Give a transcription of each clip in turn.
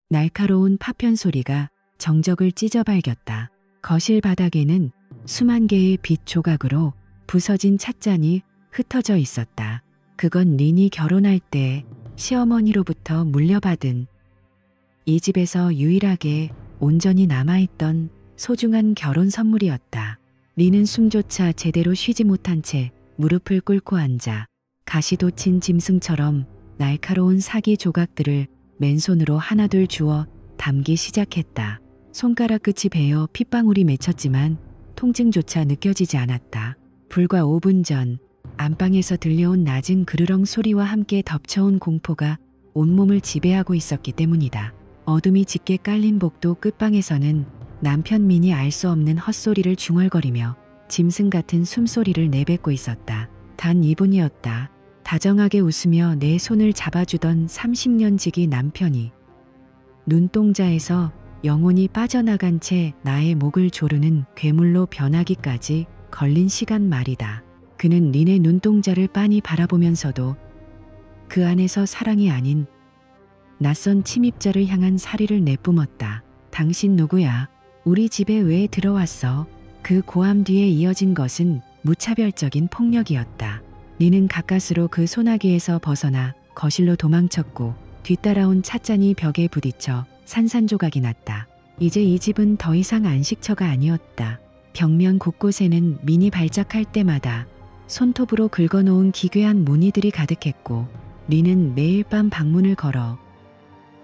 날카로운 파편 소리가 정적을 찢어 발겼다. 거실 바닥에는 수만 개의 빛 조각으로 부서진 찻잔이 흩어져 있었다. 그건 린이 결혼할 때 시어머니로부터 물려받은 이 집에서 유일하게 온전히 남아있던 소중한 결혼 선물이었다. 린은 숨조차 제대로 쉬지 못한 채 무릎을 꿇고 앉아 가시도 친 짐승처럼 날카로운 사기 조각들을 맨손으로 하나둘 주워 담기 시작했다. 손가락 끝이 베어 핏방울이 맺혔지만 통증조차 느껴지지 않았다. 불과 5분 전 안방에서 들려온 낮은 그르렁 소리와 함께 덮쳐온 공포가 온몸을 지배하고 있었기 때문이다. 어둠이 짙게 깔린 복도 끝방에서는 남편 민이 알 수 없는 헛소리를 중얼거리며 짐승 같은 숨소리를 내뱉고 있었다. 단 이분이었다. 다정하게 웃으며 내 손을 잡아주던 30년 지기 남편이 눈동자에서 영혼이 빠져나간 채 나의 목을 조르는 괴물로 변하기까지 걸린 시간 말이다. 그는 린의 눈동자를 빤히 바라보면서도 그 안에서 사랑이 아닌 낯선 침입자를 향한 사리를 내뿜었다. 당신 누구야? 우리 집에 왜 들어왔어? 그 고함 뒤에 이어진 것은 무차별적인 폭력이었다. 린은 가까스로 그 소나기에서 벗어나 거실로 도망쳤고 뒤따라온 찻잔이 벽에 부딪혀 산산조각이 났다. 이제 이 집은 더 이상 안식처가 아니었다. 벽면 곳곳에는 민이 발작할 때마다 손톱으로 긁어놓은 기괴한 무늬들이 가득했고 린은 매일 밤 방문을 걸어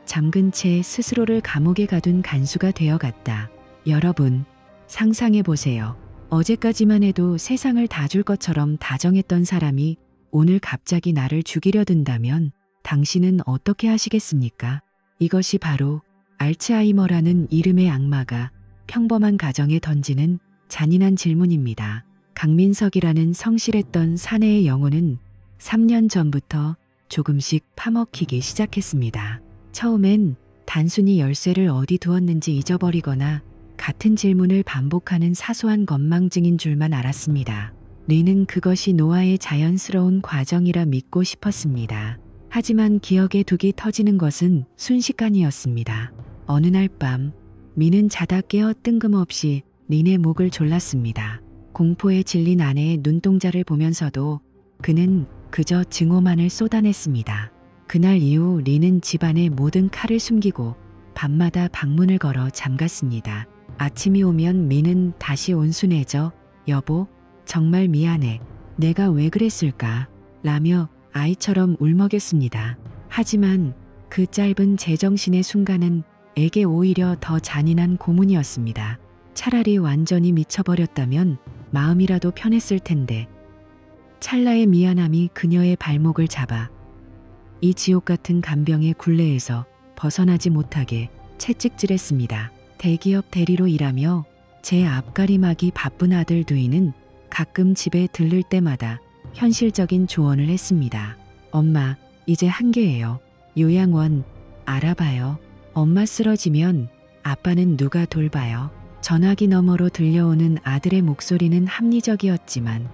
잠근 채 스스로를 감옥에 가둔 간수가 되어갔다. 여러분, 상상해보세요. 어제까지만 해도 세상을 다 줄 것처럼 다정했던 사람이 오늘 갑자기 나를 죽이려 든다면 당신은 어떻게 하시겠습니까? 이것이 바로 알츠하이머라는 이름의 악마가 평범한 가정에 던지는 잔인한 질문입니다. 강민석이라는 성실했던 사내의 영혼은 3년 전부터 조금씩 파먹히기 시작했습니다. 처음엔 단순히 열쇠를 어디 두었는지 잊어버리거나 같은 질문을 반복하는 사소한 건망증인 줄만 알았습니다. 린은 그것이 노아의 자연스러운 과정이라 믿고 싶었습니다. 하지만 기억의 둑이 터지는 것은 순식간이었습니다. 어느 날 밤, 민은 자다 깨어 뜬금없이 린의 목을 졸랐습니다. 공포에 질린 아내의 눈동자를 보면서도 그는 그저 증오만을 쏟아냈습니다. 그날 이후 린은 집안의 모든 칼을 숨기고 밤마다 방문을 걸어 잠갔습니다. 아침이 오면 민은 다시 온순해져 여보, 정말 미안해. 내가 왜 그랬을까? 라며 아이처럼 울먹였습니다. 하지만 그 짧은 제정신의 순간은 에게 오히려 더 잔인한 고문이었습니다. 차라리 완전히 미쳐버렸다면 마음이라도 편했을 텐데. 찰나의 미안함이 그녀의 발목을 잡아 이 지옥 같은 간병의 굴레에서 벗어나지 못하게 채찍질했습니다. 대기업 대리로 일하며 제 앞가림하기 바쁜 아들 두이는 가끔 집에 들를 때마다 현실적인 조언을 했습니다. 엄마, 이제 한계예요. 요양원 알아봐요. 엄마 쓰러지면 아빠는 누가 돌봐요. 전화기 너머로 들려오는 아들의 목소리는 합리적이었지만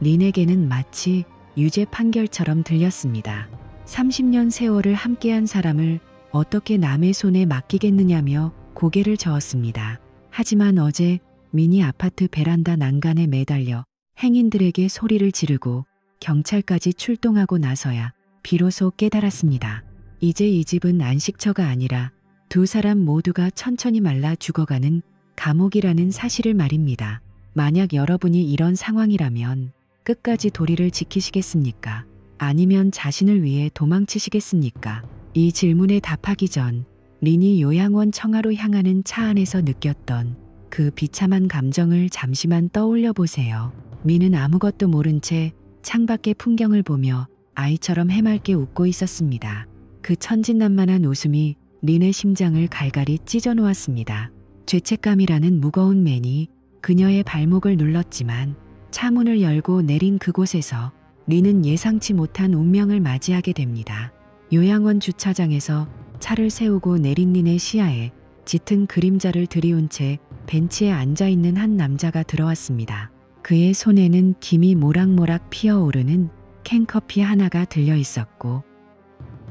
린에게는 마치 유죄 판결처럼 들렸습니다. 30년 세월을 함께한 사람을 어떻게 남의 손에 맡기겠느냐며 고개를 저었습니다. 하지만 어제 민이 아파트 베란다 난간에 매달려 행인들에게 소리를 지르고 경찰까지 출동하고 나서야 비로소 깨달았습니다. 이제 이 집은 안식처가 아니라 두 사람 모두가 천천히 말라 죽어가는 감옥이라는 사실을 말입니다. 만약 여러분이 이런 상황이라면 끝까지 도리를 지키시겠습니까? 아니면 자신을 위해 도망치시겠습니까? 이 질문에 답하기 전 린이 요양원 청아로 향하는 차 안에서 느꼈던 그 비참한 감정을 잠시만 떠올려 보세요. 민은 아무것도 모른 채 창밖의 풍경을 보며 아이처럼 해맑게 웃고 있었습니다. 그 천진난만한 웃음이 린의 심장을 갈갈이 찢어 놓았습니다. 죄책감이라는 무거운 맨이 그녀의 발목을 눌렀지만 차 문을 열고 내린 그곳에서 린은 예상치 못한 운명을 맞이하게 됩니다. 요양원 주차장에서 차를 세우고 내린 린의 시야에 짙은 그림자를 들이운 채 벤치에 앉아있는 한 남자가 들어왔습니다. 그의 손에는 김이 모락모락 피어오르는 캔커피 하나가 들려 있었고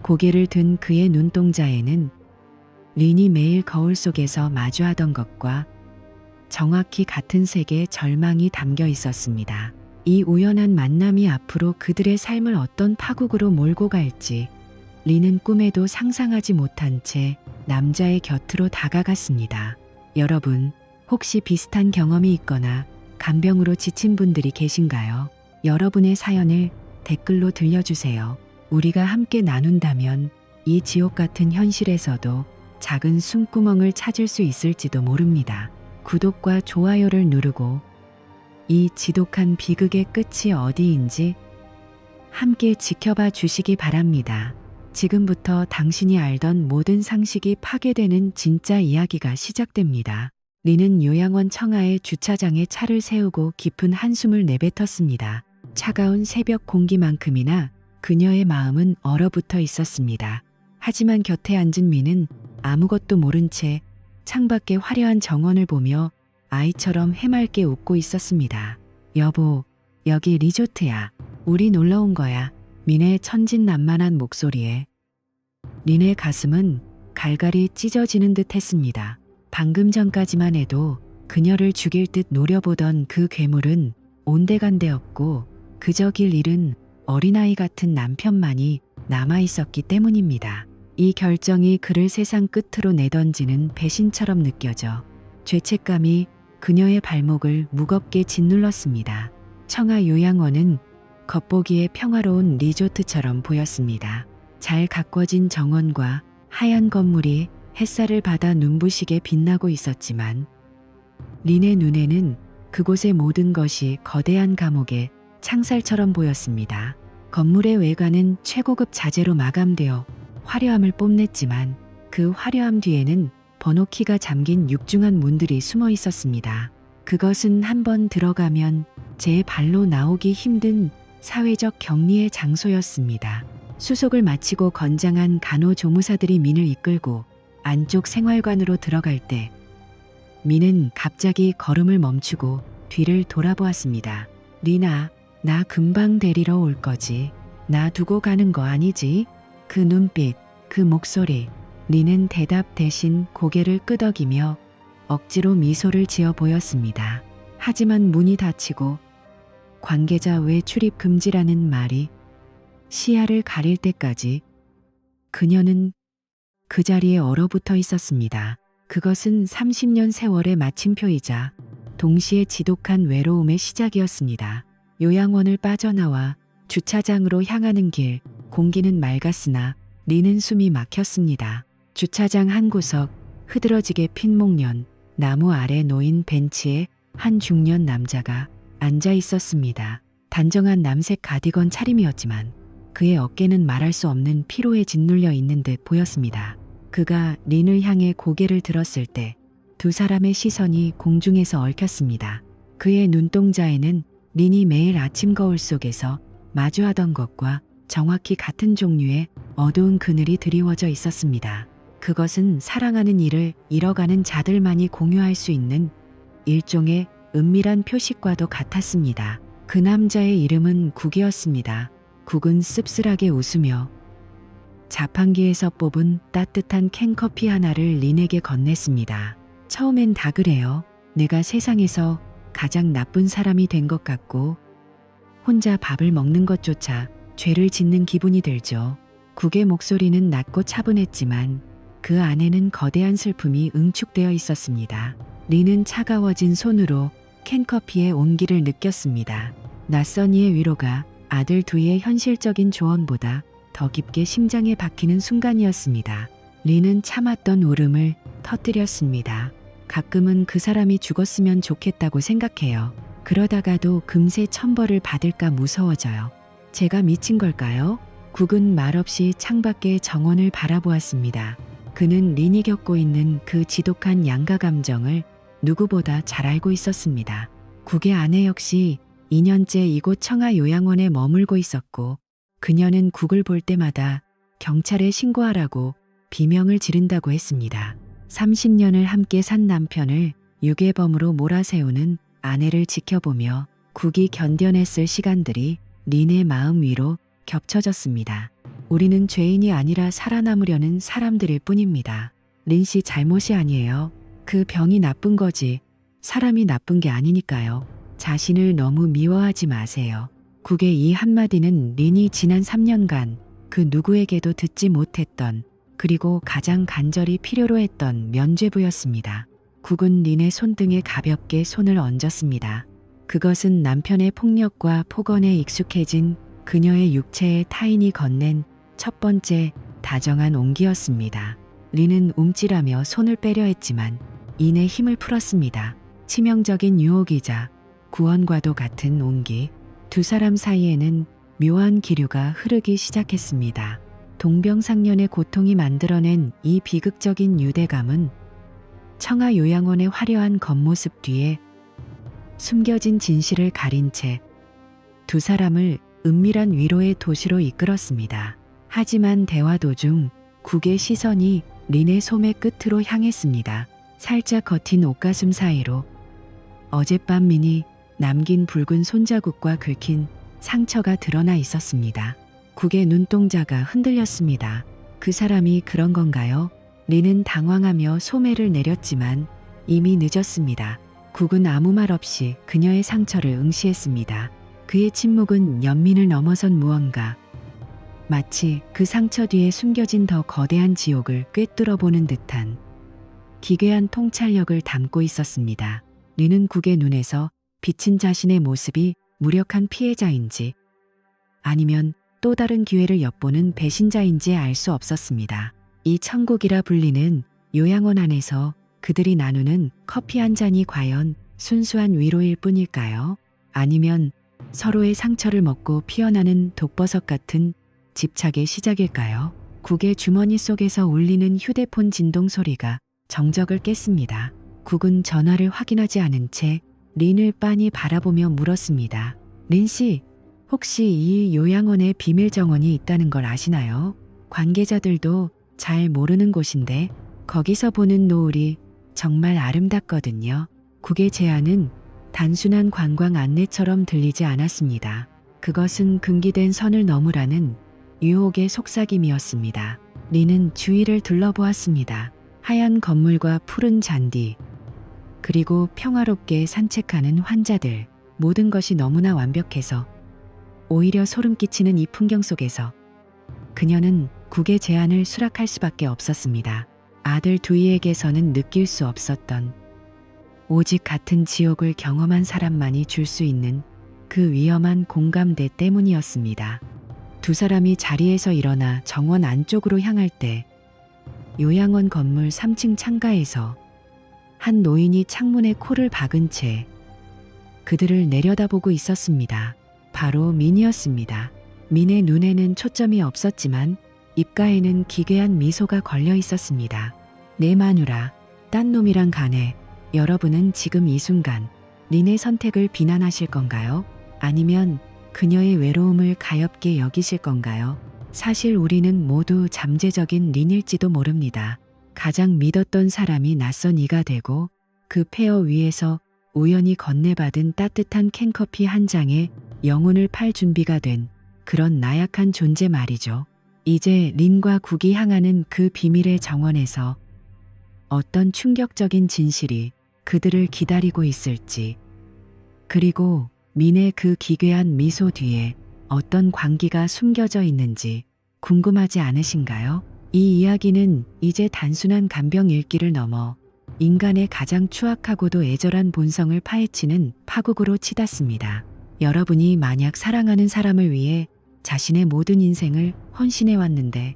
고개를 든 그의 눈동자에는 린이 매일 거울 속에서 마주하던 것과 정확히 같은 색의 절망이 담겨 있었습니다. 이 우연한 만남이 앞으로 그들의 삶을 어떤 파국으로 몰고 갈지 린은 꿈에도 상상하지 못한 채 남자의 곁으로 다가갔습니다. 여러분, 혹시 비슷한 경험이 있거나 간병으로 지친 분들이 계신가요? 여러분의 사연을 댓글로 들려주세요. 우리가 함께 나눈다면 이 지옥 같은 현실에서도 작은 숨구멍을 찾을 수 있을지도 모릅니다. 구독과 좋아요를 누르고 이 지독한 비극의 끝이 어디인지 함께 지켜봐 주시기 바랍니다. 지금부터 당신이 알던 모든 상식이 파괴되는 진짜 이야기가 시작됩니다. 린은 요양원 청하의 주차장에 차를 세우고 깊은 한숨을 내뱉었습니다. 차가운 새벽 공기만큼이나 그녀의 마음은 얼어붙어 있었습니다. 하지만 곁에 앉은 민은 아무것도 모른 채 창밖의 화려한 정원을 보며 아이처럼 해맑게 웃고 있었습니다. 여보, 여기 리조트야. 우리 놀러 온 거야. 민의 천진난만한 목소리에 린의 가슴은 갈갈이 찢어지는 듯 했습니다. 방금 전까지만 해도 그녀를 죽일 듯 노려보던 그 괴물은 온데간데 없고 그저 길 잃은 어린아이 같은 남편만이 남아있었기 때문입니다. 이 결정이 그를 세상 끝으로 내던지는 배신처럼 느껴져 죄책감이 그녀의 발목을 무겁게 짓눌렀습니다. 청하 요양원은 겉보기에 평화로운 리조트처럼 보였습니다. 잘 가꿔진 정원과 하얀 건물이 햇살을 받아 눈부시게 빛나고 있었지만 린의 눈에는 그곳의 모든 것이 거대한 감옥의 창살처럼 보였습니다. 건물의 외관은 최고급 자재로 마감되어 화려함을 뽐냈지만 그 화려함 뒤에는 번호키가 잠긴 육중한 문들이 숨어 있었습니다. 그것은 한번 들어가면 제 발로 나오기 힘든 사회적 격리의 장소였습니다. 수속을 마치고 건장한 간호조무사들이 민을 이끌고 안쪽 생활관으로 들어갈 때 민은 갑자기 걸음을 멈추고 뒤를 돌아보았습니다. 리나, 나 금방 데리러 올 거지. 나 두고 가는 거 아니지? 그 눈빛, 그 목소리. 린은 대답 대신 고개를 끄덕이며 억지로 미소를 지어 보였습니다. 하지만 문이 닫히고 관계자 외 출입 금지라는 말이 시야를 가릴 때까지 그녀는 그 자리에 얼어붙어 있었습니다. 그것은 30년 세월의 마침표이자 동시에 지독한 외로움의 시작이었습니다. 요양원을 빠져나와 주차장으로 향하는 길, 공기는 맑았으나 린은 숨이 막혔습니다. 주차장 한 구석, 흐드러지게 핀 목련, 나무 아래 놓인 벤치에 한 중년 남자가 앉아 있었습니다. 단정한 남색 가디건 차림이었지만 그의 어깨는 말할 수 없는 피로에 짓눌려 있는 듯 보였습니다. 그가 린을 향해 고개를 들었을 때 두 사람의 시선이 공중에서 얽혔습니다. 그의 눈동자에는 린이 매일 아침 거울 속에서 마주하던 것과 정확히 같은 종류의 어두운 그늘이 드리워져 있었습니다. 그것은 사랑하는 이를 잃어가는 자들만이 공유할 수 있는 일종의 은밀한 표식과도 같았습니다. 그 남자의 이름은 국이었습니다. 국은 씁쓸하게 웃으며 자판기에서 뽑은 따뜻한 캔커피 하나를 린에게 건넸습니다. 처음엔 다 그래요. 내가 세상에서 가장 나쁜 사람이 된 것 같고 혼자 밥을 먹는 것조차 죄를 짓는 기분이 들죠. 국의 목소리는 낮고 차분했지만 그 안에는 거대한 슬픔이 응축되어 있었습니다. 린은 차가워진 손으로 캔커피의 온기를 느꼈습니다. 낯선 이의 위로가 아들 두이의 현실적인 조언보다 더 깊게 심장에 박히는 순간이었습니다. 린은 참았던 울음을 터뜨렸습니다. 가끔은 그 사람이 죽었으면 좋겠다고 생각해요. 그러다가도 금세 천벌을 받을까 무서워져요. 제가 미친 걸까요? 국은 말없이 창밖의 정원을 바라보았습니다. 그는 린이 겪고 있는 그 지독한 양가 감정을 누구보다 잘 알고 있었습니다. 국의 아내 역시 2년째 이곳 청하 요양원에 머물고 있었고 그녀는 국을 볼 때마다 경찰에 신고하라고 비명을 지른다고 했습니다. 30년을 함께 산 남편을 유괴범으로 몰아세우는 아내를 지켜보며 국이 견뎌냈을 시간들이 린의 마음 위로 겹쳐졌습니다. 우리는 죄인이 아니라 살아남으려는 사람들일 뿐입니다. 린 씨 잘못이 아니에요. 그 병이 나쁜 거지. 사람이 나쁜 게 아니니까요. 자신을 너무 미워하지 마세요. 국의 이 한마디는 린이 지난 3년간 그 누구에게도 듣지 못했던 그리고 가장 간절히 필요로 했던 면죄부였습니다. 국은 린의 손등에 가볍게 손을 얹었습니다. 그것은 남편의 폭력과 폭언에 익숙해진 그녀의 육체에 타인이 건넨 첫 번째 다정한 온기였습니다. 린은 움찔하며 손을 빼려 했지만 이내 힘을 풀었습니다. 치명적인 유혹이자 구원과도 같은 온기. 두 사람 사이에는 묘한 기류가 흐르기 시작했습니다. 동병상련의 고통이 만들어낸 이 비극적인 유대감은 청아 요양원의 화려한 겉모습 뒤에 숨겨진 진실을 가린 채 두 사람을 은밀한 위로의 도시로 이끌었습니다. 하지만 대화 도중 국의 시선이 린의 소매 끝으로 향했습니다. 살짝 겉인 옷가슴 사이로 어젯밤 민이 남긴 붉은 손자국과 긁힌 상처가 드러나 있었습니다. 국의 눈동자가 흔들렸습니다. 그 사람이 그런 건가요? 린은 당황하며 소매를 내렸지만 이미 늦었습니다. 국은 아무 말 없이 그녀의 상처를 응시했습니다. 그의 침묵은 연민을 넘어선 무언가. 마치 그 상처 뒤에 숨겨진 더 거대한 지옥을 꿰뚫어보는 듯한 기괴한 통찰력을 담고 있었습니다. 린은 국의 눈에서 비친 자신의 모습이 무력한 피해자인지 아니면 또 다른 기회를 엿보는 배신자인지 알 수 없었습니다. 이 천국이라 불리는 요양원 안에서 그들이 나누는 커피 한 잔이 과연 순수한 위로일 뿐일까요? 아니면 서로의 상처를 먹고 피어나는 독버섯 같은 집착의 시작일까요? 국의 주머니 속에서 울리는 휴대폰 진동 소리가 정적을 깼습니다. 국은 전화를 확인하지 않은 채 린을 빤히 바라보며 물었습니다. 린 씨, 혹시 이 요양원에 비밀 정원이 있다는 걸 아시나요? 관계자들도 잘 모르는 곳인데 거기서 보는 노을이 정말 아름답거든요. 국의 제안은 단순한 관광 안내처럼 들리지 않았습니다. 그것은 금기된 선을 넘으라는 유혹의 속삭임이었습니다. 린은 주위를 둘러보았습니다. 하얀 건물과 푸른 잔디, 그리고 평화롭게 산책하는 환자들, 모든 것이 너무나 완벽해서 오히려 소름 끼치는 이 풍경 속에서 그녀는 국의 제안을 수락할 수밖에 없었습니다. 아들 두이에게서는 느낄 수 없었던 오직 같은 지옥을 경험한 사람만이 줄 수 있는 그 위험한 공감대 때문이었습니다. 두 사람이 자리에서 일어나 정원 안쪽으로 향할 때 요양원 건물 3층 창가에서 한 노인이 창문에 코를 박은 채 그들을 내려다보고 있었습니다. 바로 민이었습니다. 민의 눈에는 초점이 없었지만 입가에는 기괴한 미소가 걸려 있었습니다. 내 마누라, 딴 놈이랑 가네. 여러분은 지금 이 순간 린의 선택을 비난하실 건가요? 아니면 그녀의 외로움을 가엾게 여기실 건가요? 사실 우리는 모두 잠재적인 린일지도 모릅니다. 가장 믿었던 사람이 낯선 이가 되고 그 폐허 위에서 우연히 건네받은 따뜻한 캔커피 한 장에 영혼을 팔 준비가 된 그런 나약한 존재 말이죠. 이제 린과 국이 향하는 그 비밀의 정원에서 어떤 충격적인 진실이 그들을 기다리고 있을지, 그리고 민의 그 기괴한 미소 뒤에 어떤 광기가 숨겨져 있는지 궁금하지 않으신가요? 이 이야기는 이제 단순한 간병 읽기를 넘어 인간의 가장 추악하고도 애절한 본성을 파헤치는 파국으로 치닫습니다. 여러분이 만약 사랑하는 사람을 위해 자신의 모든 인생을 헌신해 왔는데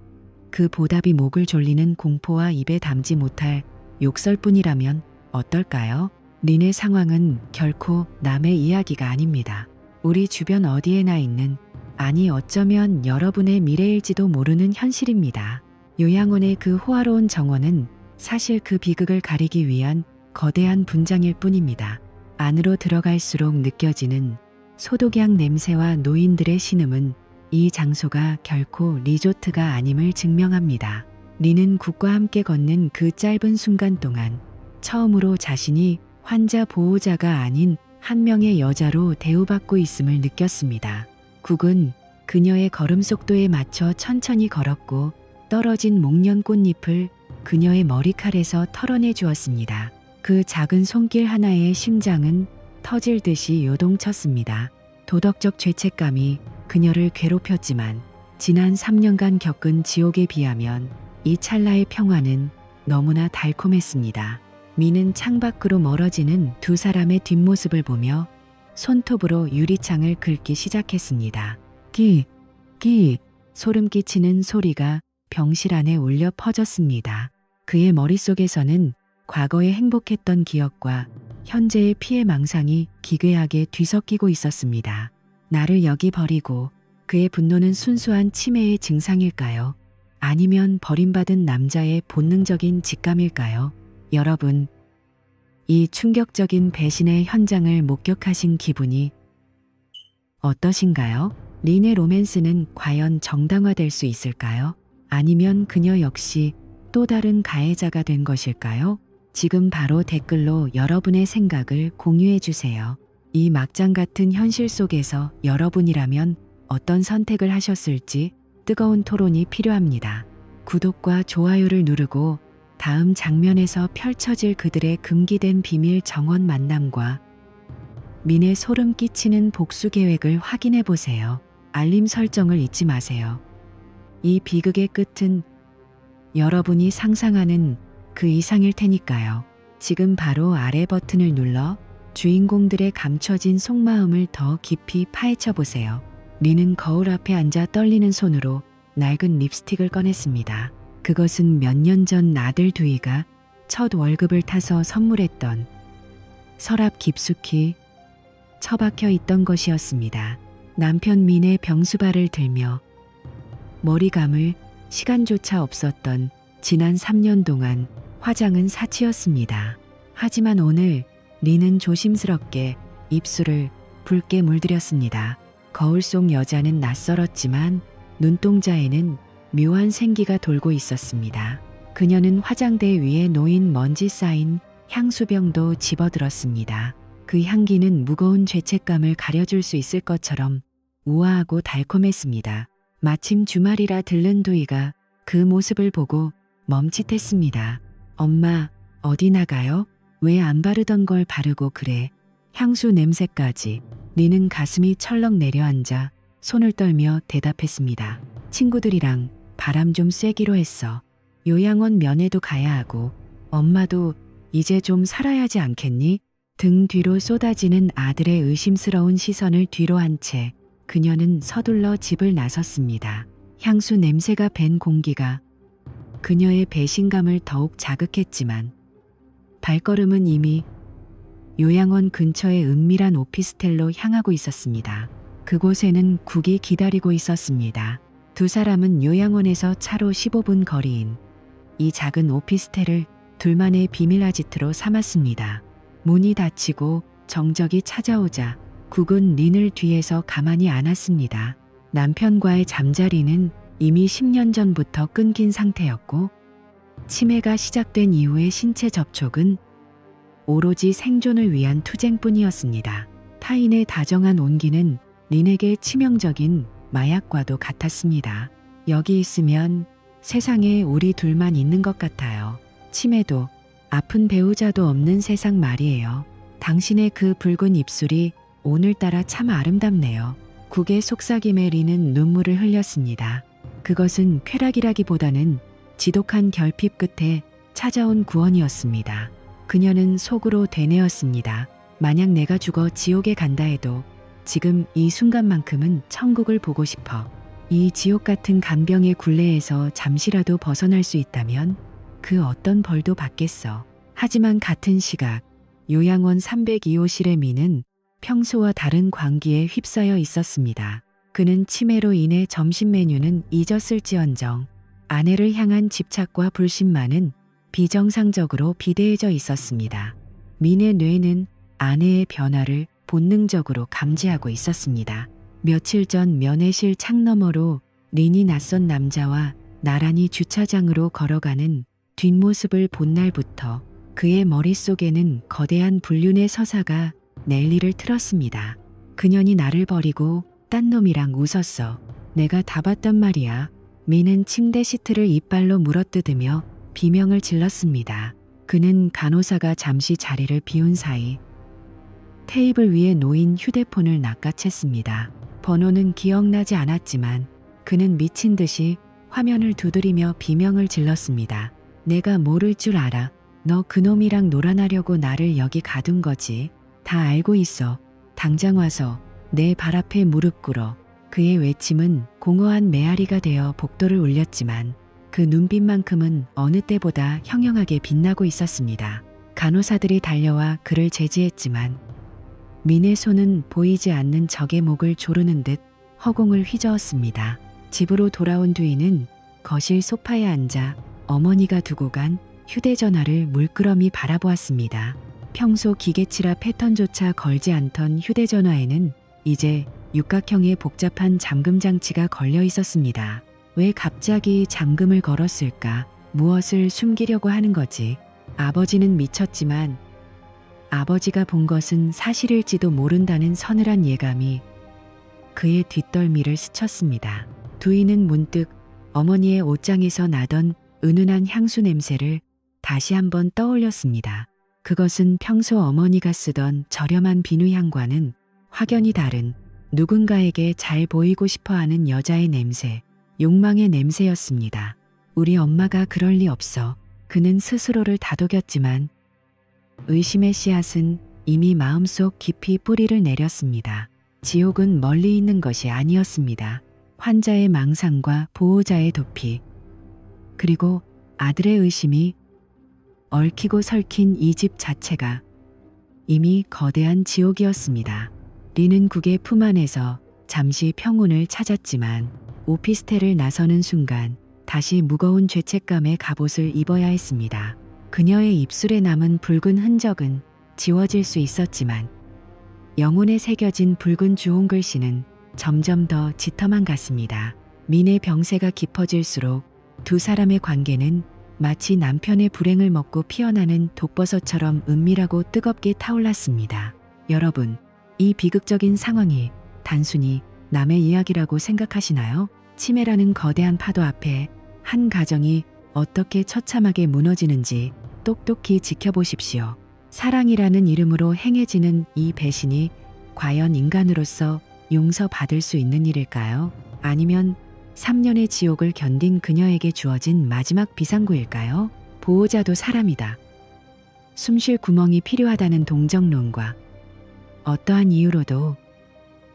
그 보답이 목을 졸리는 공포와 입에 담지 못할 욕설뿐이라면 어떨까요? 린의 상황은 결코 남의 이야기가 아닙니다. 우리 주변 어디에나 있는, 아니 어쩌면 여러분의 미래일지도 모르는 현실입니다. 요양원의 그 호화로운 정원은 사실 그 비극을 가리기 위한 거대한 분장일 뿐입니다. 안으로 들어갈수록 느껴지는 소독약 냄새와 노인들의 신음은 이 장소가 결코 리조트가 아님을 증명합니다. 린은 국과 함께 걷는 그 짧은 순간 동안 처음으로 자신이 환자 보호자가 아닌 한 명의 여자로 대우받고 있음을 느꼈습니다. 국은 그녀의 걸음 속도에 맞춰 천천히 걸었고 떨어진 목련 꽃잎을 그녀의 머리칼에서 털어내 주었습니다. 그 작은 손길 하나에 심장은 터질 듯이 요동쳤습니다. 도덕적 죄책감이 그녀를 괴롭혔지만 지난 3년간 겪은 지옥에 비하면 이 찰나의 평화는 너무나 달콤했습니다. 미는 창밖으로 멀어지는 두 사람의 뒷모습을 보며 손톱으로 유리창을 긁기 시작했습니다. 끼 소름 끼치는 소리가 병실 안에 울려 퍼졌습니다. 그의 머릿속에서는 과거에 행복했던 기억과 현재의 피해 망상이 기괴하게 뒤섞이고 있었습니다. 나를 여기 버리고 그의 분노는 순수한 치매의 증상일까요? 아니면 버림받은 남자의 본능적인 직감일까요? 여러분, 이 충격적인 배신의 현장을 목격하신 기분이 어떠신가요? 린의 로맨스는 과연 정당화될 수 있을까요? 아니면 그녀 역시 또 다른 가해자가 된 것일까요? 지금 바로 댓글로 여러분의 생각을 공유해 주세요. 이 막장 같은 현실 속에서 여러분이라면 어떤 선택을 하셨을지 뜨거운 토론이 필요합니다. 구독과 좋아요를 누르고 다음 장면에서 펼쳐질 그들의 금기된 비밀 정원 만남과 민의 소름 끼치는 복수 계획을 확인해 보세요. 알림 설정을 잊지 마세요. 이 비극의 끝은 여러분이 상상하는 그 이상일 테니까요. 지금 바로 아래 버튼을 눌러 주인공들의 감춰진 속마음을 더 깊이 파헤쳐 보세요. 린은 거울 앞에 앉아 떨리는 손으로 낡은 립스틱을 꺼냈습니다. 그것은 몇 년 전 아들 두이가 첫 월급을 타서 선물했던 서랍 깊숙이 처박혀 있던 것이었습니다. 남편 민의 병수발을 들며 머리 감을 시간조차 없었던 지난 3년 동안 화장은 사치였습니다. 하지만 오늘 린은 조심스럽게 입술을 붉게 물들였습니다. 거울 속 여자는 낯설었지만 눈동자에는 묘한 생기가 돌고 있었습니다. 그녀는 화장대 위에 놓인 먼지 쌓인 향수병도 집어들었습니다. 그 향기는 무거운 죄책감을 가려줄 수 있을 것처럼 우아하고 달콤했습니다. 마침 주말이라 들른 두이가 그 모습을 보고 멈칫했습니다. 엄마, 어디 나가요? 왜 안 바르던 걸 바르고 그래? 향수 냄새까지. 린은 가슴이 철렁 내려앉아 손을 떨며 대답했습니다. 친구들이랑 바람 좀 쐬기로 했어. 요양원 면회도 가야 하고 엄마도 이제 좀 살아야 하지 않겠니? 등 뒤로 쏟아지는 아들의 의심스러운 시선을 뒤로 한 채 그녀는 서둘러 집을 나섰습니다. 향수 냄새가 밴 공기가 그녀의 배신감을 더욱 자극했지만 발걸음은 이미 요양원 근처의 은밀한 오피스텔로 향하고 있었습니다. 그곳에는 국이 기다리고 있었습니다. 두 사람은 요양원에서 차로 15분 거리인 이 작은 오피스텔을 둘만의 비밀 아지트로 삼았습니다. 문이 닫히고 정적이 찾아오자 국은 린을 뒤에서 가만히 안았습니다. 남편과의 잠자리는 이미 10년 전부터 끊긴 상태였고 치매가 시작된 이후의 신체 접촉은 오로지 생존을 위한 투쟁뿐이었습니다. 타인의 다정한 온기는 린에게 치명적인 마약과도 같았습니다. 여기 있으면 세상에 우리 둘만 있는 것 같아요. 치매도 아픈 배우자도 없는 세상 말이에요. 당신의 그 붉은 입술이 오늘따라 참 아름답네요. 국의 속삭임에 린은 눈물을 흘렸습니다. 그것은 쾌락이라기보다는 지독한 결핍 끝에 찾아온 구원이었습니다. 그녀는 속으로 되뇌었습니다. 만약 내가 죽어 지옥에 간다 해도 지금 이 순간만큼은 천국을 보고 싶어. 이 지옥 같은 간병의 굴레에서 잠시라도 벗어날 수 있다면 그 어떤 벌도 받겠어. 하지만 같은 시각 요양원 302호실의 미는 평소와 다른 광기에 휩싸여 있었습니다. 그는 치매로 인해 점심 메뉴는 잊었을지언정 아내를 향한 집착과 불신만은 비정상적으로 비대해져 있었습니다. 민의 뇌는 아내의 변화를 본능적으로 감지하고 있었습니다. 며칠 전 면회실 창너머로 린이 낯선 남자와 나란히 주차장으로 걸어가는 뒷모습을 본 날부터 그의 머릿속에는 거대한 불륜의 서사가 넬리를 틀었습니다. 그년이 나를 버리고 딴 놈이랑 웃었어. 내가 다 봤단 말이야. 민은 침대 시트를 이빨로 물어뜯으며 비명을 질렀습니다. 그는 간호사가 잠시 자리를 비운 사이 테이블 위에 놓인 휴대폰을 낚아챘습니다. 번호는 기억나지 않았지만 그는 미친 듯이 화면을 두드리며 비명을 질렀습니다. 내가 모를 줄 알아. 너 그놈이랑 놀아나려고 나를 여기 가둔 거지. 다 알고 있어. 당장 와서 내 발 앞에 무릎 꿇어. 그의 외침은 공허한 메아리가 되어 복도를 울렸지만 그 눈빛만큼은 어느 때보다 형형하게 빛나고 있었습니다. 간호사들이 달려와 그를 제지했지만 민의 손은 보이지 않는 적의 목을 조르는 듯 허공을 휘저었습니다. 집으로 돌아온 뒤에는 거실 소파에 앉아 어머니가 두고 간 휴대전화를 물끄러미 바라보았습니다. 평소 기계치라 패턴조차 걸지 않던 휴대전화에는 이제 육각형의 복잡한 잠금 장치가 걸려 있었습니다. 왜 갑자기 잠금을 걸었을까? 무엇을 숨기려고 하는 거지? 아버지는 미쳤지만 아버지가 본 것은 사실일지도 모른다는 서늘한 예감이 그의 뒷덜미를 스쳤습니다. 두이는 문득 어머니의 옷장에서 나던 은은한 향수 냄새를 다시 한번 떠올렸습니다. 그것은 평소 어머니가 쓰던 저렴한 비누향과는 확연히 다른 누군가에게 잘 보이고 싶어하는 여자의 냄새, 욕망의 냄새였습니다. 우리 엄마가 그럴 리 없어. 그는 스스로를 다독였지만 의심의 씨앗은 이미 마음속 깊이 뿌리를 내렸습니다. 지옥은 멀리 있는 것이 아니었습니다. 환자의 망상과 보호자의 도피, 그리고 아들의 의심이 얽히고 설킨 이 집 자체가 이미 거대한 지옥이었습니다. 리는 국의 품 안에서 잠시 평온을 찾았지만 오피스텔을 나서는 순간 다시 무거운 죄책감의 갑옷을 입어야 했습니다. 그녀의 입술에 남은 붉은 흔적은 지워질 수 있었지만 영혼에 새겨진 붉은 주홍 글씨는 점점 더 짙어만 갔습니다. 민의 병세가 깊어질수록 두 사람의 관계는 마치 남편의 불행을 먹고 피어나는 독버섯처럼 은밀하고 뜨겁게 타올랐습니다. 여러분, 이 비극적인 상황이 단순히 남의 이야기라고 생각하시나요? 치매라는 거대한 파도 앞에 한 가정이 어떻게 처참하게 무너지는지 똑똑히 지켜보십시오. 사랑이라는 이름으로 행해지는 이 배신이 과연 인간으로서 용서받을 수 있는 일일까요? 아니면 3년의 지옥을 견딘 그녀에게 주어진 마지막 비상구일까요? 보호자도 사람이다. 숨쉴 구멍이 필요하다는 동정론과 어떠한 이유로도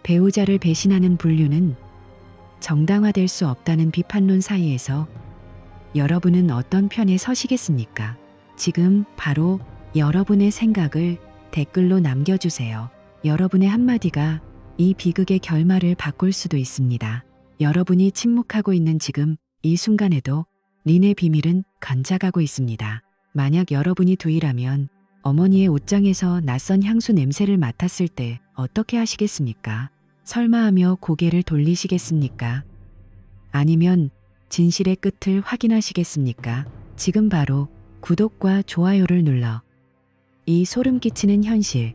배우자를 배신하는 분류는 정당화될 수 없다는 비판론 사이에서 여러분은 어떤 편에 서시겠습니까? 지금 바로 여러분의 생각을 댓글로 남겨주세요. 여러분의 한마디가 이 비극의 결말을 바꿀 수도 있습니다. 여러분이 침묵하고 있는 지금 이 순간에도 린의 비밀은 간자가고 있습니다. 만약 여러분이 두이라면 어머니의 옷장에서 낯선 향수 냄새를 맡았을 때 어떻게 하시겠습니까? 설마 하며 고개를 돌리시겠습니까? 아니면 진실의 끝을 확인하시겠습니까? 지금 바로 구독과 좋아요를 눌러 이 소름 끼치는 현실,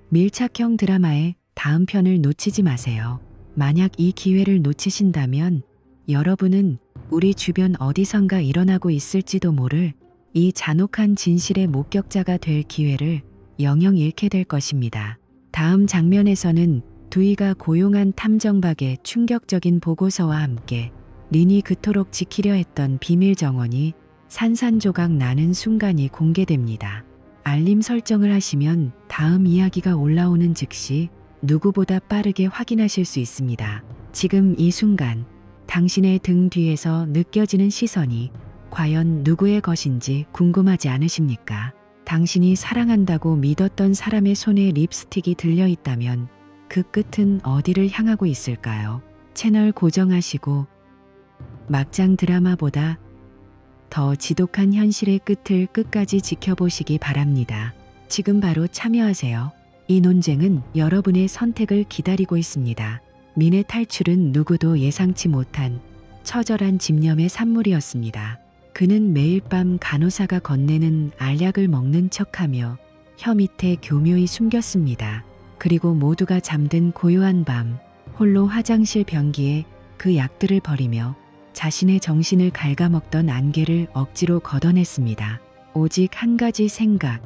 밀착형 드라마의 다음 편을 놓치지 마세요. 만약 이 기회를 놓치신다면 여러분은 우리 주변 어디선가 일어나고 있을지도 모를 이 잔혹한 진실의 목격자가 될 기회를 영영 잃게 될 것입니다. 다음 장면에서는 두이가 고용한 탐정박의 충격적인 보고서와 함께 린이 그토록 지키려 했던 비밀 정원이 산산조각 나는 순간이 공개됩니다. 알림 설정을 하시면 다음 이야기가 올라오는 즉시 누구보다 빠르게 확인하실 수 있습니다. 지금 이 순간 당신의 등 뒤에서 느껴지는 시선이 과연 누구의 것인지 궁금하지 않으십니까? 당신이 사랑한다고 믿었던 사람의 손에 립스틱이 들려 있다면 그 끝은 어디를 향하고 있을까요? 채널 고정하시고 막장 드라마보다 더 지독한 현실의 끝을 끝까지 지켜보시기 바랍니다. 지금 바로 참여하세요. 이 논쟁은 여러분의 선택을 기다리고 있습니다. 민의 탈출은 누구도 예상치 못한 처절한 집념의 산물이었습니다. 그는 매일 밤 간호사가 건네는 알약을 먹는 척하며 혀 밑에 교묘히 숨겼습니다. 그리고 모두가 잠든 고요한 밤, 홀로 화장실 변기에 그 약들을 버리며 자신의 정신을 갉아먹던 안개를 억지로 걷어냈습니다. 오직 한 가지 생각.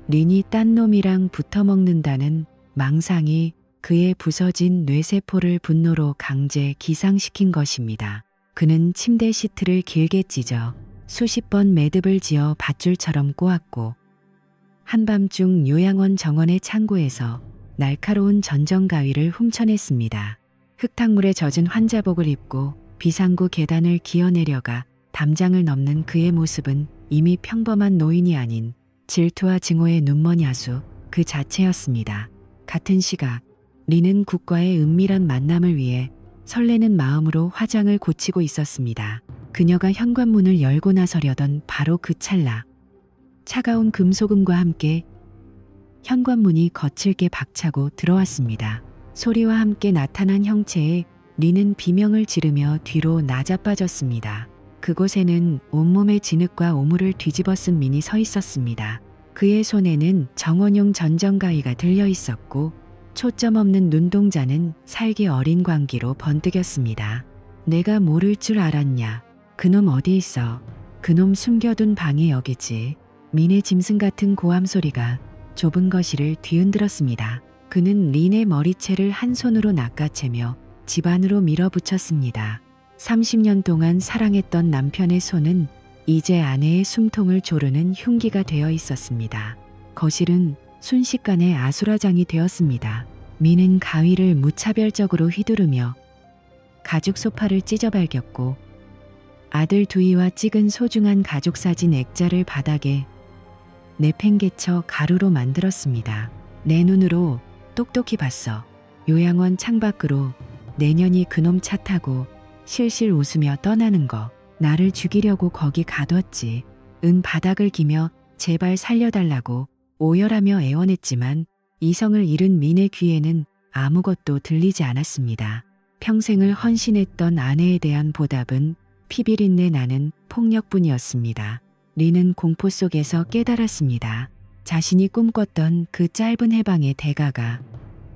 린이 딴 놈이랑 붙어먹는다는 망상이 그의 부서진 뇌세포를 분노로 강제 기상시킨 것입니다. 그는 침대 시트를 길게 찢어 수십 번 매듭을 지어 밧줄처럼 꼬았고 한밤중 요양원 정원의 창고에서 날카로운 전정가위를 훔쳐냈습니다. 흙탕물에 젖은 환자복을 입고 비상구 계단을 기어내려가 담장을 넘는 그의 모습은 이미 평범한 노인이 아닌 질투와 증오의 눈먼 야수 그 자체였습니다. 같은 시각 린은 국과의 은밀한 만남을 위해 설레는 마음으로 화장을 고치고 있었습니다. 그녀가 현관문을 열고 나서려던 바로 그 찰나 차가운 금소금과 함께 현관문이 거칠게 박차고 들어왔습니다. 소리와 함께 나타난 형체에 린은 비명을 지르며 뒤로 나자빠졌습니다. 그곳에는 온몸에 진흙과 오물을 뒤집어 쓴 민이 서 있었습니다. 그의 손에는 정원용 전정가위가 들려 있었고 초점 없는 눈동자는 살기 어린 광기로 번뜩였습니다. 내가 모를 줄 알았냐. 그놈 어디 있어. 그놈 숨겨둔 방에 여기지. 민의 짐승 같은 고함 소리가 좁은 거실을 뒤흔들었습니다. 그는 린의 머리채를 한 손으로 낚아채며 집 안으로 밀어붙였습니다. 30년 동안 사랑했던 남편의 손은 이제 아내의 숨통을 조르는 흉기가 되어 있었습니다. 거실은 순식간에 아수라장이 되었습니다. 민은 가위를 무차별적으로 휘두르며 가죽 소파를 찢어발겼고 아들 두이와 찍은 소중한 가족사진 액자를 바닥에 내팽개쳐 가루로 만들었습니다. 내 눈으로 똑똑히 봤어. 요양원 창밖으로 내년이 그놈 차 타고 실실 웃으며 떠나는 거. 나를 죽이려고 거기 가뒀지. 은 바닥을 기며 제발 살려달라고 오열하며 애원했지만 이성을 잃은 민의 귀에는 아무것도 들리지 않았습니다. 평생을 헌신했던 아내에 대한 보답은 피비린내 나는 폭력뿐이었습니다. 린은 공포 속에서 깨달았습니다. 자신이 꿈꿨던 그 짧은 해방의 대가가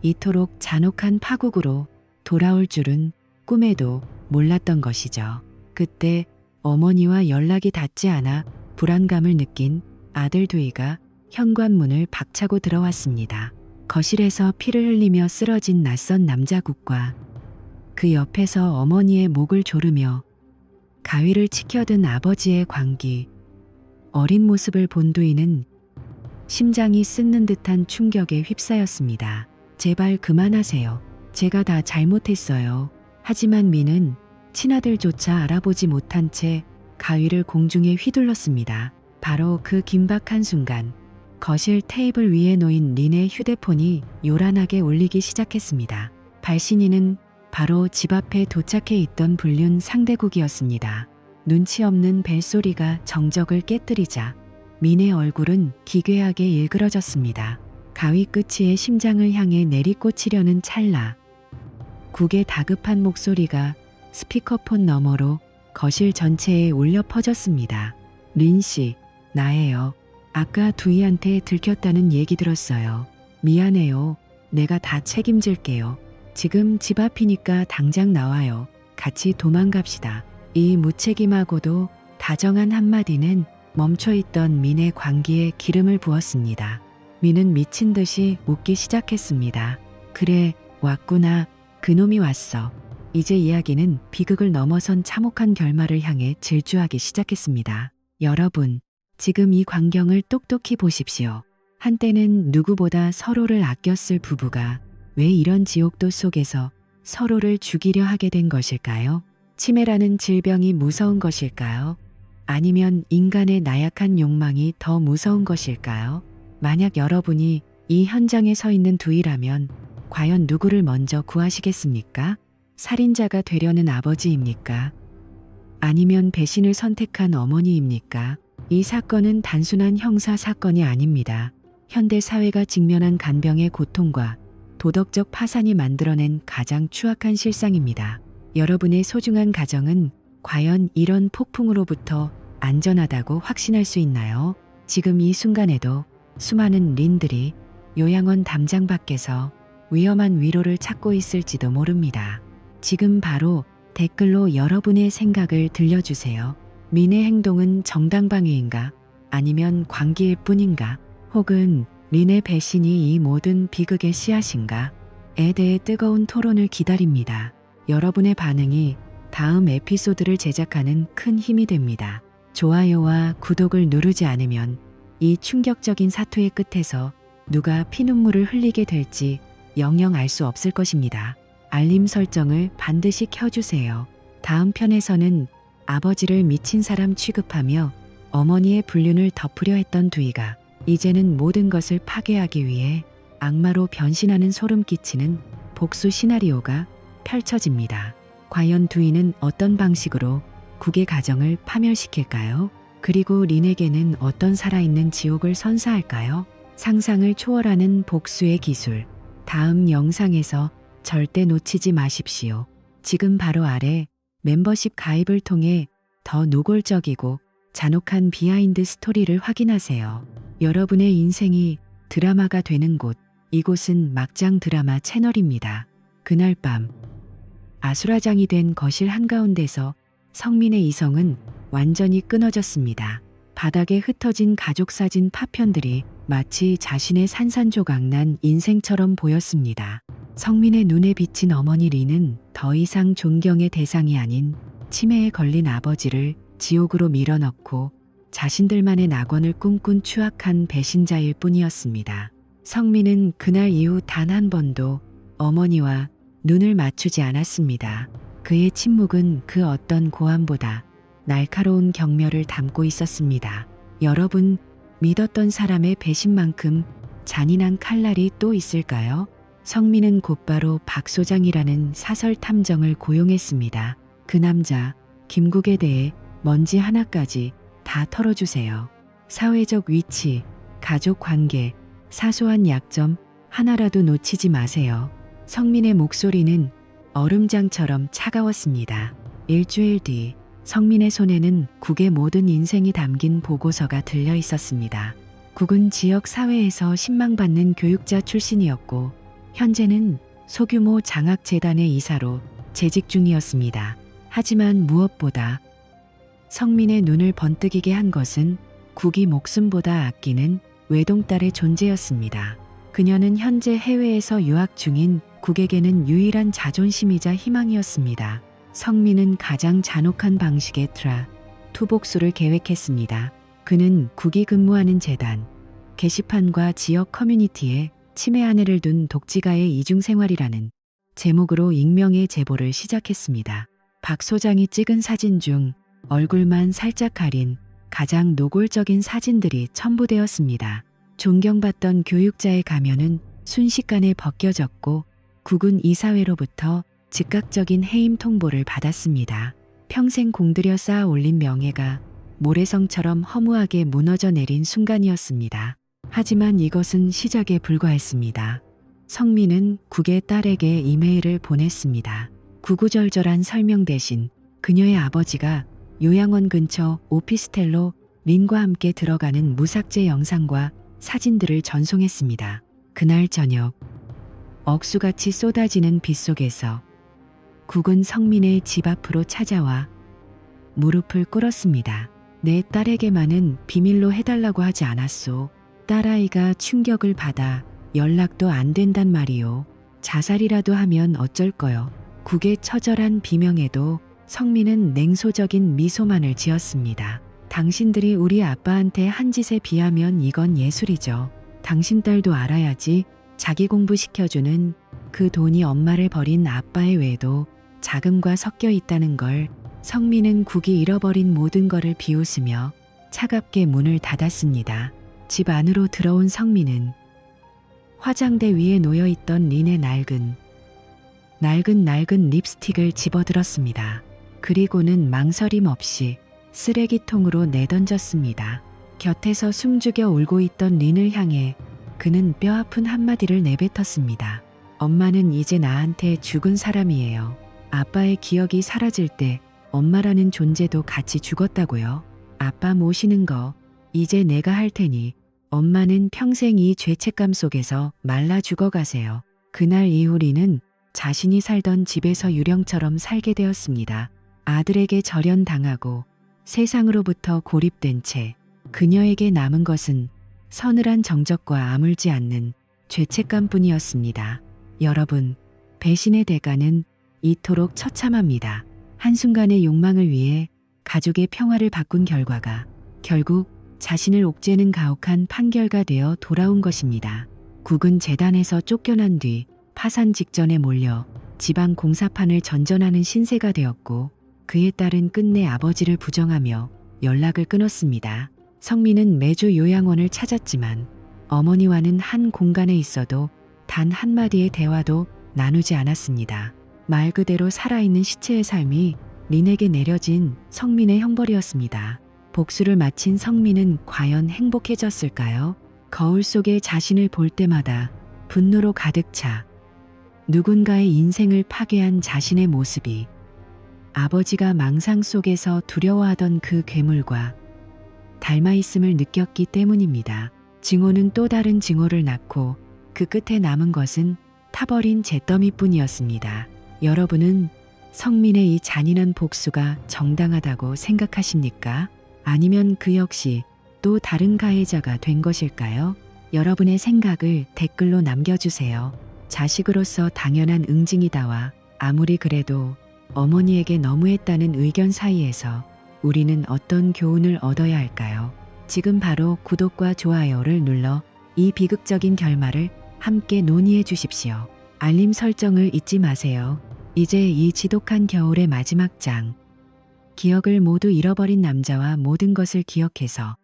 이토록 잔혹한 파국으로 돌아올 줄은 꿈에도 몰랐던 것이죠. 그때 어머니와 연락이 닿지 않아 불안감을 느낀 아들 두이가 현관문을 박차고 들어왔습니다. 거실에서 피를 흘리며 쓰러진 낯선 남자국과 그 옆에서 어머니의 목을 조르며 가위를 치켜든 아버지의 광기. 어린 모습을 본 두이는 심장이 쓰는 듯한 충격에 휩싸였습니다. 제발 그만하세요. 제가 다 잘못했어요. 하지만 민은 친아들조차 알아보지 못한 채 가위를 공중에 휘둘렀습니다. 바로 그 긴박한 순간 거실 테이블 위에 놓인 린의 휴대폰이 요란하게 울리기 시작했습니다. 발신인은 바로 집 앞에 도착해 있던 불륜 상대국이었습니다. 눈치 없는 벨소리가 정적을 깨뜨리자 민의 얼굴은 기괴하게 일그러졌습니다. 가위 끝이에 심장을 향해 내리꽂히려는 찰나 국의 다급한 목소리가 스피커폰 너머로 거실 전체에 울려 퍼졌습니다. 린 씨, 나예요. 아까 두이한테 들켰다는 얘기 들었어요. 미안해요. 내가 다 책임질게요. 지금 집 앞이니까 당장 나와요. 같이 도망갑시다. 이 무책임하고도 다정한 한마디는 멈춰있던 민의 광기에 기름을 부었습니다. 민은 미친 듯이 웃기 시작했습니다. 그래, 왔구나. 그놈이 왔어. 이제 이야기는 비극을 넘어선 참혹한 결말을 향해 질주하기 시작했습니다. 여러분, 지금 이 광경을 똑똑히 보십시오. 한때는 누구보다 서로를 아꼈을 부부가 왜 이런 지옥도 속에서 서로를 죽이려 하게 된 것일까요? 치매라는 질병이 무서운 것일까요? 아니면 인간의 나약한 욕망이 더 무서운 것일까요? 만약 여러분이 이 현장에 서 있는 두이라면 과연 누구를 먼저 구하시겠습니까? 살인자가 되려는 아버지입니까? 아니면 배신을 선택한 어머니입니까? 이 사건은 단순한 형사 사건이 아닙니다. 현대 사회가 직면한 간병의 고통과 도덕적 파산이 만들어낸 가장 추악한 실상입니다. 여러분의 소중한 가정은 과연 이런 폭풍으로부터 안전하다고 확신할 수 있나요? 지금 이 순간에도 수많은 린들이 요양원 담장 밖에서 위험한 위로를 찾고 있을지도 모릅니다. 지금 바로 댓글로 여러분의 생각을 들려주세요. 린의 행동은 정당방위인가? 아니면 광기일 뿐인가? 혹은 린의 배신이 이 모든 비극의 씨앗인가? 에 대해 뜨거운 토론을 기다립니다. 여러분의 반응이 다음 에피소드를 제작하는 큰 힘이 됩니다. 좋아요와 구독을 누르지 않으면 이 충격적인 사투의 끝에서 누가 피눈물을 흘리게 될지 영영 알 수 없을 것입니다. 알림 설정을 반드시 켜주세요. 다음 편에서는 아버지를 미친 사람 취급하며 어머니의 불륜을 덮으려 했던 두이가 이제는 모든 것을 파괴하기 위해 악마로 변신하는 소름 끼치는 복수 시나리오가 펼쳐집니다. 과연 두이는 어떤 방식으로 국의 가정을 파멸시킬까요? 그리고 린에게는 어떤 살아있는 지옥을 선사할까요? 상상을 초월하는 복수의 기술. 다음 영상에서 절대 놓치지 마십시오. 지금 바로 아래 멤버십 가입을 통해 더 노골적이고 잔혹한 비하인드 스토리를 확인하세요. 여러분의 인생이 드라마가 되는 곳, 이곳은 막장 드라마 채널입니다. 그날 밤, 아수라장이 된 거실 한가운데서 성민의 이성은 완전히 끊어졌습니다. 바닥에 흩어진 가족사진 파편들이 마치 자신의 산산조각난 인생처럼 보였습니다. 성민의 눈에 비친 어머니 린은 더 이상 존경의 대상이 아닌 치매에 걸린 아버지를 지옥으로 밀어넣고 자신들만의 낙원을 꿈꾼 추악한 배신자일 뿐이었습니다. 성민은 그날 이후 단 한 번도 어머니와 눈을 맞추지 않았습니다. 그의 침묵은 그 어떤 고함보다 날카로운 경멸을 담고 있었습니다. 여러분, 믿었던 사람의 배신만큼 잔인한 칼날이 또 있을까요? 성민은 곧바로 박소장이라는 사설 탐정을 고용했습니다. 그 남자, 김국에 대해 먼지 하나까지 다 털어주세요. 사회적 위치, 가족 관계, 사소한 약점 하나라도 놓치지 마세요. 성민의 목소리는 얼음장처럼 차가웠습니다. 일주일 뒤 성민의 손에는 국의 모든 인생이 담긴 보고서가 들려 있었습니다. 국은 지역 사회에서 신망받는 교육자 출신이었고 현재는 소규모 장학재단의 이사로 재직 중이었습니다. 하지만 무엇보다 성민의 눈을 번뜩이게 한 것은 국이 목숨보다 아끼는 외동딸의 존재였습니다. 그녀는 현재 해외에서 유학 중인 국에게는 유일한 자존심이자 희망이었습니다. 성민은 가장 잔혹한 방식의 투복수를 계획했습니다. 그는 국이 근무하는 재단, 게시판과 지역 커뮤니티에 치매 아내를 둔 독지가의 이중생활이라는 제목으로 익명의 제보를 시작했습니다. 박 소장이 찍은 사진 중 얼굴만 살짝 가린 가장 노골적인 사진들이 첨부되었습니다. 존경받던 교육자의 가면은 순식간에 벗겨졌고 국은 이사회로부터 즉각적인 해임 통보를 받았습니다. 평생 공들여 쌓아 올린 명예가 모래성처럼 허무하게 무너져 내린 순간이었습니다. 하지만 이것은 시작에 불과했습니다. 성민은 국의 딸에게 이메일을 보냈습니다. 구구절절한 설명 대신 그녀의 아버지가 요양원 근처 오피스텔로 린과 함께 들어가는 무삭제 영상과 사진들을 전송했습니다. 그날 저녁, 억수같이 쏟아지는 빗속에서 국은 성민의 집 앞으로 찾아와 무릎을 꿇었습니다. 내 딸에게만은 비밀로 해달라고 하지 않았소. 딸아이가 충격을 받아 연락도 안 된단 말이오. 자살이라도 하면 어쩔 거요. 국의 처절한 비명에도 성민은 냉소적인 미소만을 지었습니다. 당신들이 우리 아빠한테 한 짓에 비하면 이건 예술이죠. 당신 딸도 알아야지. 자기 공부시켜주는 그 돈이 엄마를 버린 아빠의 외에도 자금과 섞여 있다는 걸. 성민은 국이 잃어버린 모든 것을 비웃으며 차갑게 문을 닫았습니다. 집 안으로 들어온 성민은 화장대 위에 놓여있던 린의 낡은 립스틱을 집어들었습니다. 그리고는 망설임 없이 쓰레기통으로 내던졌습니다. 곁에서 숨죽여 울고 있던 린을 향해 그는 뼈아픈 한마디를 내뱉었습니다. 엄마는 이제 나한테 죽은 사람이에요. 아빠의 기억이 사라질 때 엄마라는 존재도 같이 죽었다고요. 아빠 모시는 거 이제 내가 할 테니 엄마는 평생 이 죄책감 속에서 말라 죽어가세요. 그날 이후 린은 자신이 살던 집에서 유령처럼 살게 되었습니다. 아들에게 절연당하고 세상으로부터 고립된 채 그녀에게 남은 것은 서늘한 정적과 아물지 않는 죄책감뿐이었습니다. 여러분, 배신의 대가는 이토록 처참합니다. 한순간의 욕망을 위해 가족의 평화를 바꾼 결과가 결국 자신을 옥죄는 가혹한 판결가 되어 돌아온 것입니다. 국은 재단에서 쫓겨난 뒤 파산 직전에 몰려 지방 공사판을 전전하는 신세가 되었고 그의 딸은 끝내 아버지를 부정하며 연락을 끊었습니다. 성민은 매주 요양원을 찾았지만 어머니와는 한 공간에 있어도 단 한마디의 대화도 나누지 않았습니다. 말 그대로 살아있는 시체의 삶이 린에게 내려진 성민의 형벌이었습니다. 복수를 마친 성민은 과연 행복해졌을까요? 거울 속에 자신을 볼 때마다 분노로 가득 차 누군가의 인생을 파괴한 자신의 모습이 아버지가 망상 속에서 두려워하던 그 괴물과 닮아있음을 느꼈기 때문입니다. 증오는 또 다른 증오를 낳고 그 끝에 남은 것은 타버린 잿더미뿐이었습니다. 여러분은 성민의 이 잔인한 복수가 정당하다고 생각하십니까? 아니면 그 역시 또 다른 가해자가 된 것일까요? 여러분의 생각을 댓글로 남겨주세요. 자식으로서 당연한 응징이다와 아무리 그래도 어머니에게 너무했다는 의견 사이에서 우리는 어떤 교훈을 얻어야 할까요? 지금 바로 구독과 좋아요를 눌러 이 비극적인 결말을 함께 논의해 주십시오. 알림 설정을 잊지 마세요. 이제 이 지독한 겨울의 마지막 장. 기억을 모두 잃어버린 남자와 모든 것을 기억해서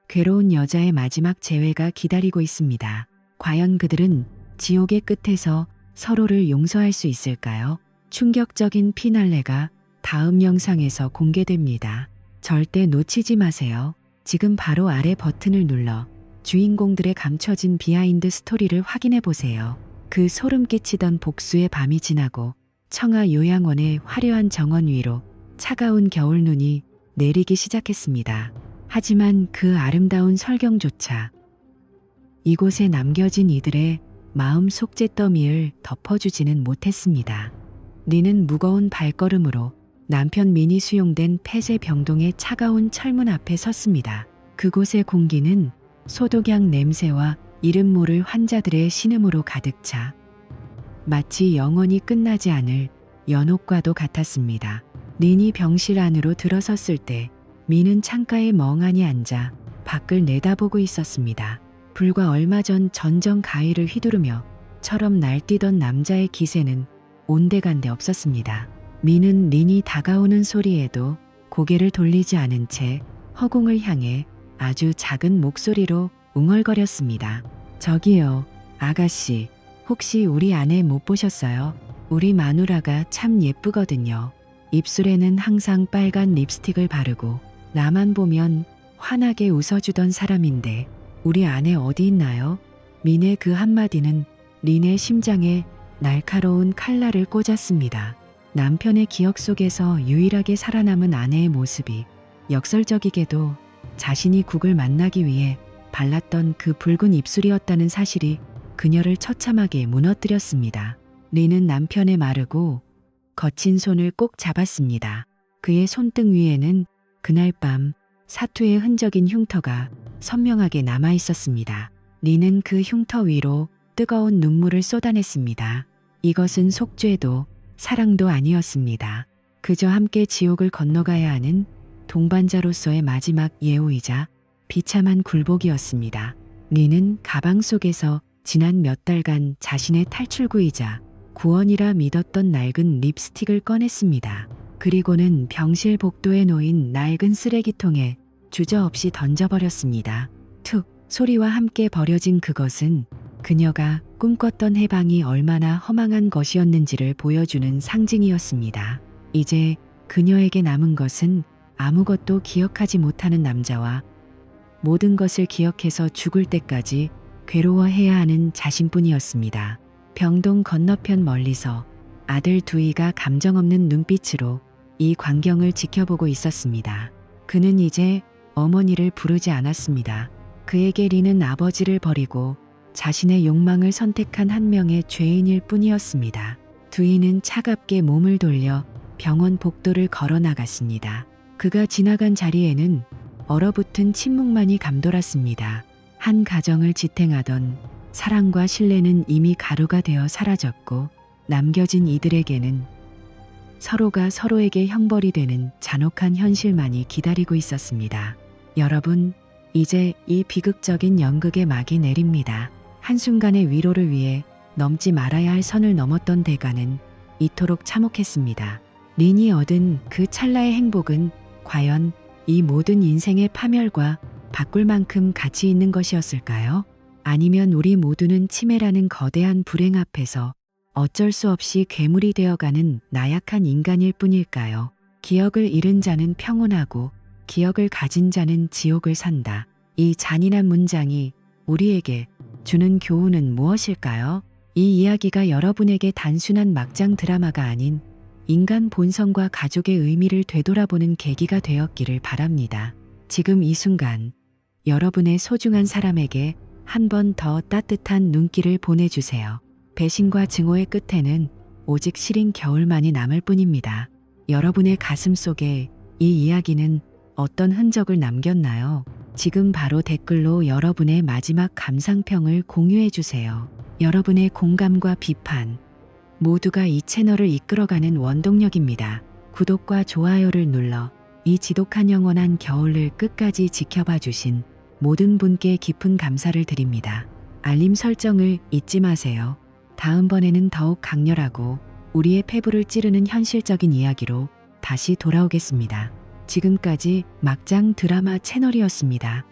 괴로운 여자의 마지막 재회가 기다리고 있습니다. 과연 그들은 지옥의 끝에서 서로를 용서할 수 있을까요? 충격적인 피날레가 다음 영상에서 공개됩니다. 절대 놓치지 마세요. 지금 바로 아래 버튼을 눌러 주인공들의 감춰진 비하인드 스토리를 확인해 보세요. 그 소름 끼치던 복수의 밤이 지나고 청아 요양원의 화려한 정원 위로 차가운 겨울 눈이 내리기 시작했습니다. 하지만 그 아름다운 설경조차 이곳에 남겨진 이들의 마음 속잿더미를 덮어주지는 못했습니다. 린은 무거운 발걸음으로 남편 민이 수용된 폐쇄 병동의 차가운 철문 앞에 섰습니다. 그곳의 공기는 소독약 냄새와 이름 모를 환자들의 신음으로 가득 차 마치 영원히 끝나지 않을 연옥과도 같았습니다. 린이 병실 안으로 들어섰을 때 민은 창가에 멍하니 앉아 밖을 내다보고 있었습니다. 불과 얼마 전 전정 가위를 휘두르며 처럼 날뛰던 남자의 기세는 온데간데 없었습니다. 민은 린이 다가오는 소리에도 고개를 돌리지 않은 채 허공을 향해 아주 작은 목소리로 웅얼거렸습니다. 저기요, 아가씨, 혹시 우리 아내 못 보셨어요? 우리 마누라가 참 예쁘거든요. 입술에는 항상 빨간 립스틱을 바르고 나만 보면 환하게 웃어주던 사람인데 우리 아내 어디 있나요? 민의 그 한마디는 린의 심장에 날카로운 칼날을 꽂았습니다. 남편의 기억 속에서 유일하게 살아남은 아내의 모습이 역설적이게도 자신이 국을 만나기 위해 발랐던 그 붉은 입술이었다는 사실이 그녀를 처참하게 무너뜨렸습니다. 린은 남편의 마르고 거친 손을 꼭 잡았습니다. 그의 손등 위에는 그날 밤 사투의 흔적인 흉터가 선명하게 남아 있었습니다. 린은 그 흉터 위로 뜨거운 눈물을 쏟아냈습니다. 이것은 속죄도 사랑도 아니었습니다. 그저 함께 지옥을 건너가야 하는 동반자로서의 마지막 예우이자 비참한 굴복이었습니다. 린은 가방 속에서 지난 몇 달간 자신의 탈출구이자 구원이라 믿었던 낡은 립스틱을 꺼냈습니다. 그리고는 병실 복도에 놓인 낡은 쓰레기통에 주저없이 던져버렸습니다. 툭 소리와 함께 버려진 그것은 그녀가 꿈꿨던 해방이 얼마나 허망한 것이었는지를 보여주는 상징이었습니다. 이제 그녀에게 남은 것은 아무것도 기억하지 못하는 남자와 모든 것을 기억해서 죽을 때까지 괴로워해야 하는 자신뿐이었습니다. 병동 건너편 멀리서 아들 두이가 감정없는 눈빛으로 이 광경을 지켜보고 있었습니다. 그는 이제 어머니를 부르지 않았습니다. 그에게 린은 아버지를 버리고 자신의 욕망을 선택한 한 명의 죄인일 뿐이었습니다. 두이는 차갑게 몸을 돌려 병원 복도를 걸어 나갔습니다. 그가 지나간 자리에는 얼어붙은 침묵만이 감돌았습니다. 한 가정을 지탱하던 사랑과 신뢰는 이미 가루가 되어 사라졌고 남겨진 이들에게는 서로가 서로에게 형벌이 되는 잔혹한 현실만이 기다리고 있었습니다. 여러분, 이제 이 비극적인 연극의 막이 내립니다. 한순간의 위로를 위해 넘지 말아야 할 선을 넘었던 대가는 이토록 참혹했습니다. 린이 얻은 그 찰나의 행복은 과연 이 모든 인생의 파멸과 바꿀 만큼 가치 있는 것이었을까요? 아니면 우리 모두는 치매라는 거대한 불행 앞에서 어쩔 수 없이 괴물이 되어가는 나약한 인간일 뿐일까요? 기억을 잃은 자는 평온하고 기억을 가진 자는 지옥을 산다. 이 잔인한 문장이 우리에게 주는 교훈은 무엇일까요? 이 이야기가 여러분에게 단순한 막장 드라마가 아닌 인간 본성과 가족의 의미를 되돌아보는 계기가 되었기를 바랍니다. 지금 이 순간 여러분의 소중한 사람에게 한 번 더 따뜻한 눈길을 보내주세요. 배신과 증오의 끝에는 오직 시린 겨울만이 남을 뿐입니다. 여러분의 가슴 속에 이 이야기는 어떤 흔적을 남겼나요? 지금 바로 댓글로 여러분의 마지막 감상평을 공유해 주세요. 여러분의 공감과 비판 모두가 이 채널을 이끌어가는 원동력입니다. 구독과 좋아요를 눌러 이 지독한 영원한 겨울을 끝까지 지켜봐 주신 모든 분께 깊은 감사를 드립니다. 알림 설정을 잊지 마세요. 다음번에는 더욱 강렬하고 우리의 폐부를 찌르는 현실적인 이야기로 다시 돌아오겠습니다. 지금까지 막장 드라마 채널이었습니다.